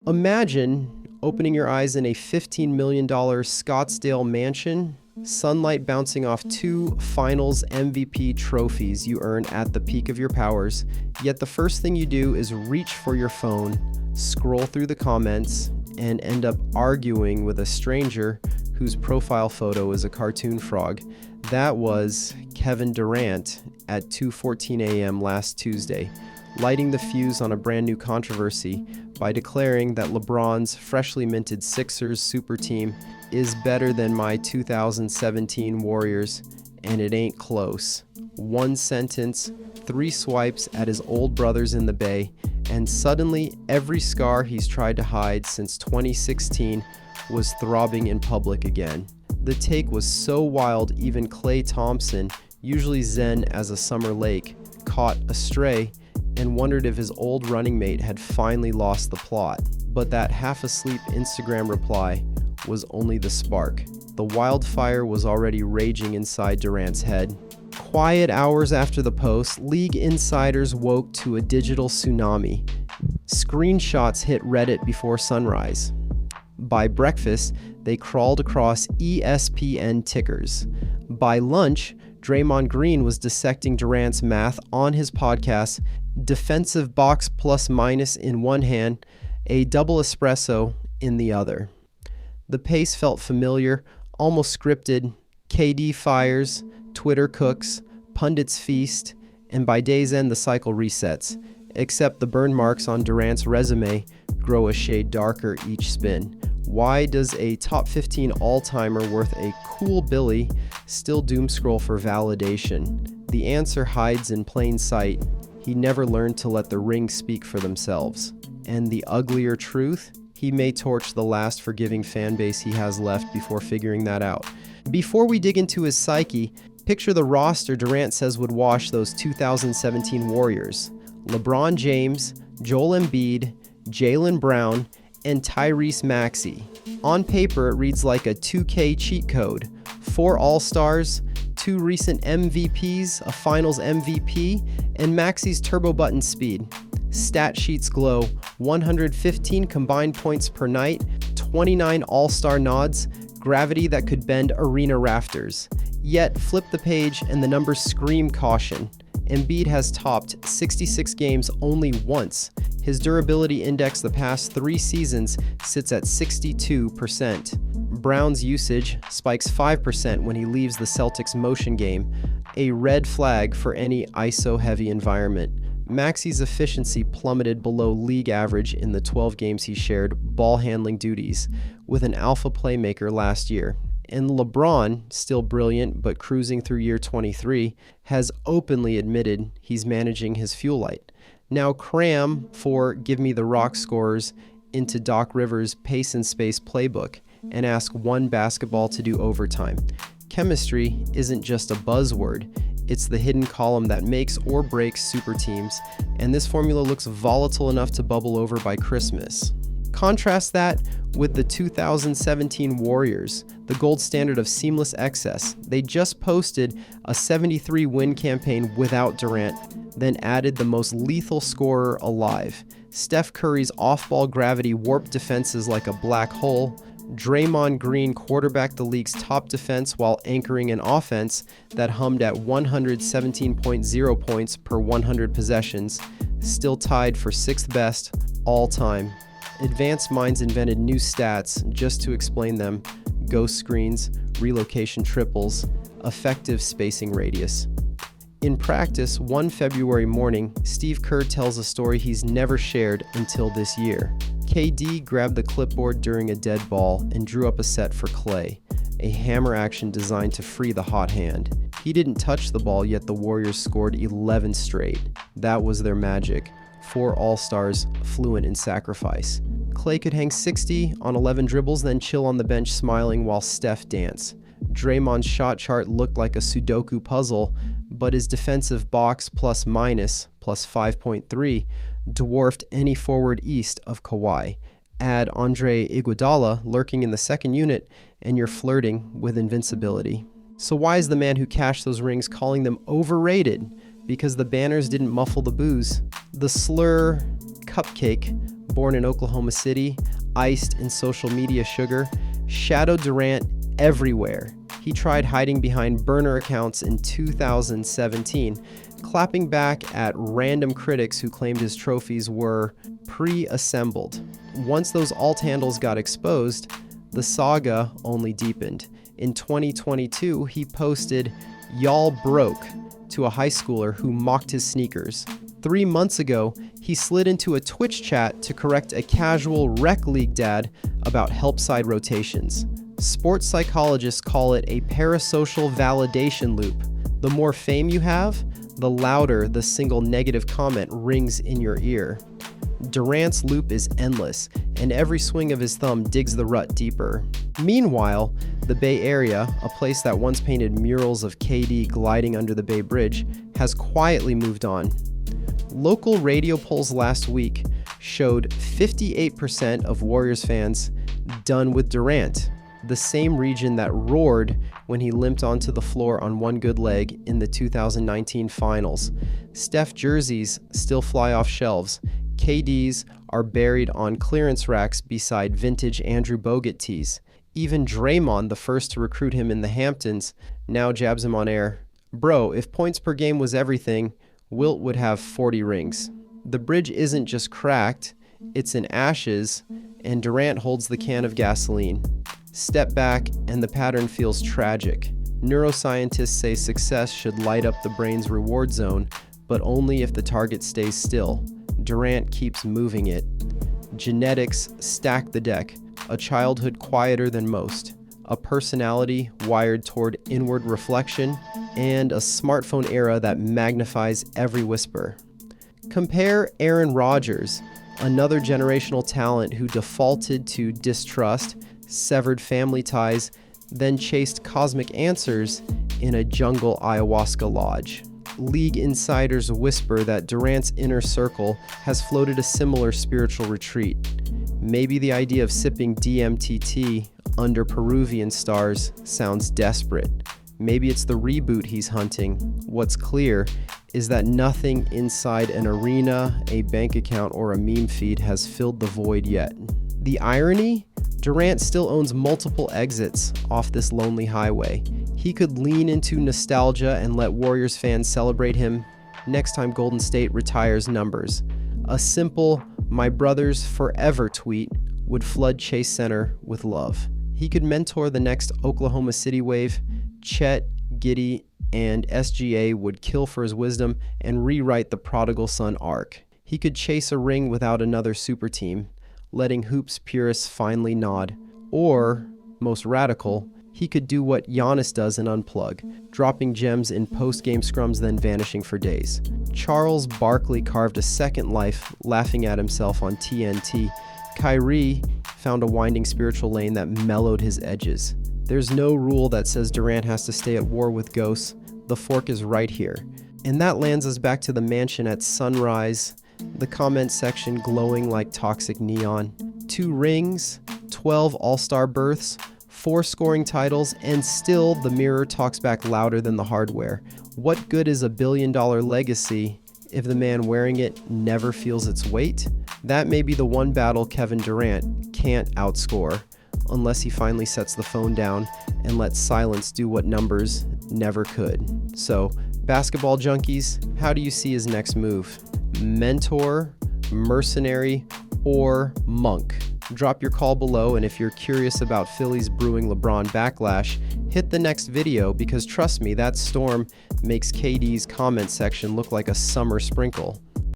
Imagine opening your eyes in a $15 million Scottsdale mansion, sunlight bouncing off 2 finals MVP trophies you earned at the peak of your powers, yet the first thing you do is reach for your phone, scroll through the comments, and end up arguing with a stranger whose profile photo is a cartoon frog. That was Kevin Durant at 2:14 a.m. last Tuesday, lighting the fuse on a brand new controversy by declaring that LeBron's freshly minted Sixers super team is better than my 2017 Warriors, and it ain't close. One sentence, 3 swipes at his old brothers in the Bay, and suddenly every scar he's tried to hide since 2016 was throbbing in public again. The take was so wild even Klay Thompson, usually zen as a summer lake, caught astray and wondered if his old running mate had finally lost the plot. But that half-asleep Instagram reply was only the spark. The wildfire was already raging inside Durant's head. Quiet hours after the post, league insiders woke to a digital tsunami. Screenshots hit Reddit before sunrise. By breakfast, they crawled across ESPN tickers. By lunch, Draymond Green was dissecting Durant's math on his podcast, defensive box plus minus in one hand, a double espresso in the other. The pace felt familiar, almost scripted. KD fires, Twitter cooks, pundits feast, and by day's end the cycle resets, except the burn marks on Durant's resume grow a shade darker each spin. Why does a top 15 all-timer worth a cool Billy still doom scroll for validation? The answer hides in plain sight. He never learned to let the rings speak for themselves. And the uglier truth? He may torch the last forgiving fan base he has left before figuring that out. Before we dig into his psyche, picture the roster Durant says would wash those 2017 Warriors. LeBron James, Joel Embiid, Jaylen Brown, and Tyrese Maxey. On paper, it reads like a 2K cheat code. 4 All-Stars, 2 recent MVPs, a Finals MVP, and Maxey's turbo button speed. Stat sheets glow, 115 combined points per night, 29 All-Star nods, gravity that could bend arena rafters. Yet, flip the page and the numbers scream caution. Embiid has topped 66 games only once. His durability index the past 3 seasons sits at 62%. Brown's usage spikes 5% when he leaves the Celtics' motion game, a red flag for any ISO-heavy environment. Maxey's efficiency plummeted below league average in the 12 games he shared ball-handling duties with an alpha playmaker last year. And LeBron, still brilliant but cruising through year 23, has openly admitted he's managing his fuel light. Now cram 4 give me the rock scorers into Doc Rivers' pace and space playbook and ask one basketball to do overtime. Chemistry isn't just a buzzword, it's the hidden column that makes or breaks super teams, and this formula looks volatile enough to bubble over by Christmas. Contrast that with the 2017 Warriors, the gold standard of seamless excess. They just posted a 73-win campaign without Durant, then added the most lethal scorer alive. Steph Curry's off-ball gravity warped defenses like a black hole. Draymond Green quarterbacked the league's top defense while anchoring an offense that hummed at 117.0 points per 100 possessions, still tied for 6th best all time. Advanced minds invented new stats just to explain them: ghost screens, relocation triples, effective spacing radius. In practice, one February morning, Steve Kerr tells a story he's never shared until this year. KD grabbed the clipboard during a dead ball and drew up a set for Klay, a hammer action designed to free the hot hand. He didn't touch the ball, yet the Warriors scored 11 straight. That was their magic. 4 All-Stars fluent in sacrifice. Klay could hang 60 on 11 dribbles, then chill on the bench smiling while Steph danced. Draymond's shot chart looked like a Sudoku puzzle, but his defensive box plus minus plus 5.3 dwarfed any forward east of Kawhi. Add Andre Iguodala lurking in the second unit, and you're flirting with invincibility. So why is the man who cashed those rings calling them overrated? Because the banners didn't muffle the booze. The slur, cupcake, born in Oklahoma City, iced in social media sugar, shadowed Durant everywhere. He tried hiding behind burner accounts in 2017, clapping back at random critics who claimed his trophies were pre-assembled. Once those alt handles got exposed, the saga only deepened. In 2022, he posted, "Y'all broke," to a high schooler who mocked his sneakers. 3 months ago, he slid into a Twitch chat to correct a casual rec league dad about help side rotations. Sports psychologists call it a parasocial validation loop. The more fame you have, the louder the single negative comment rings in your ear. Durant's loop is endless, and every swing of his thumb digs the rut deeper. Meanwhile, the Bay Area, a place that once painted murals of KD gliding under the Bay Bridge, has quietly moved on. Local radio polls last week showed 58% of Warriors fans done with Durant, the same region that roared when he limped onto the floor on one good leg in the 2019 finals. Steph jerseys still fly off shelves. KDs are buried on clearance racks beside vintage Andrew Bogut tees. Even Draymond, the first to recruit him in the Hamptons, now jabs him on air. "Bro, if points per game was everything, Wilt would have 40 rings." The bridge isn't just cracked, it's in ashes, and Durant holds the can of gasoline. Step back, and the pattern feels tragic. Neuroscientists say success should light up the brain's reward zone, but only if the target stays still. Durant keeps moving it. Genetics stack the deck, a childhood quieter than most, a personality wired toward inward reflection, and a smartphone era that magnifies every whisper. Compare Aaron Rodgers, another generational talent who defaulted to distrust, severed family ties, then chased cosmic answers in a jungle ayahuasca lodge. League insiders whisper that Durant's inner circle has floated a similar spiritual retreat. Maybe the idea of sipping DMTT under Peruvian stars sounds desperate. Maybe it's the reboot he's hunting. What's clear is that nothing inside an arena, a bank account, or a meme feed has filled the void yet. The irony? Durant still owns multiple exits off this lonely highway. He could lean into nostalgia and let Warriors fans celebrate him next time Golden State retires numbers. A simple "My Brothers Forever" tweet would flood Chase Center with love. He could mentor the next Oklahoma City wave. Chet, Giddey, and SGA would kill for his wisdom and rewrite the prodigal son arc. He could chase a ring without another super team, letting hoops purists finally nod. Or, most radical, he could do what Giannis does and unplug, dropping gems in post-game scrums then vanishing for days. Charles Barkley carved a second life, laughing at himself on TNT. Kyrie found a winding spiritual lane that mellowed his edges. There's no rule that says Durant has to stay at war with ghosts. The fork is right here. And that lands us back to the mansion at sunrise, the comment section glowing like toxic neon. 2 rings, 12 all-star berths, 4 scoring titles, and still the mirror talks back louder than the hardware. What good is a billion-dollar legacy if the man wearing it never feels its weight? That may be the one battle Kevin Durant can't outscore, unless he finally sets the phone down and lets silence do what numbers never could. So, basketball junkies, how do you see his next move? Mentor, mercenary, or monk? Drop your call below, and if you're curious about Philly's brewing LeBron backlash, hit the next video because trust me, that storm makes KD's comment section look like a summer sprinkle.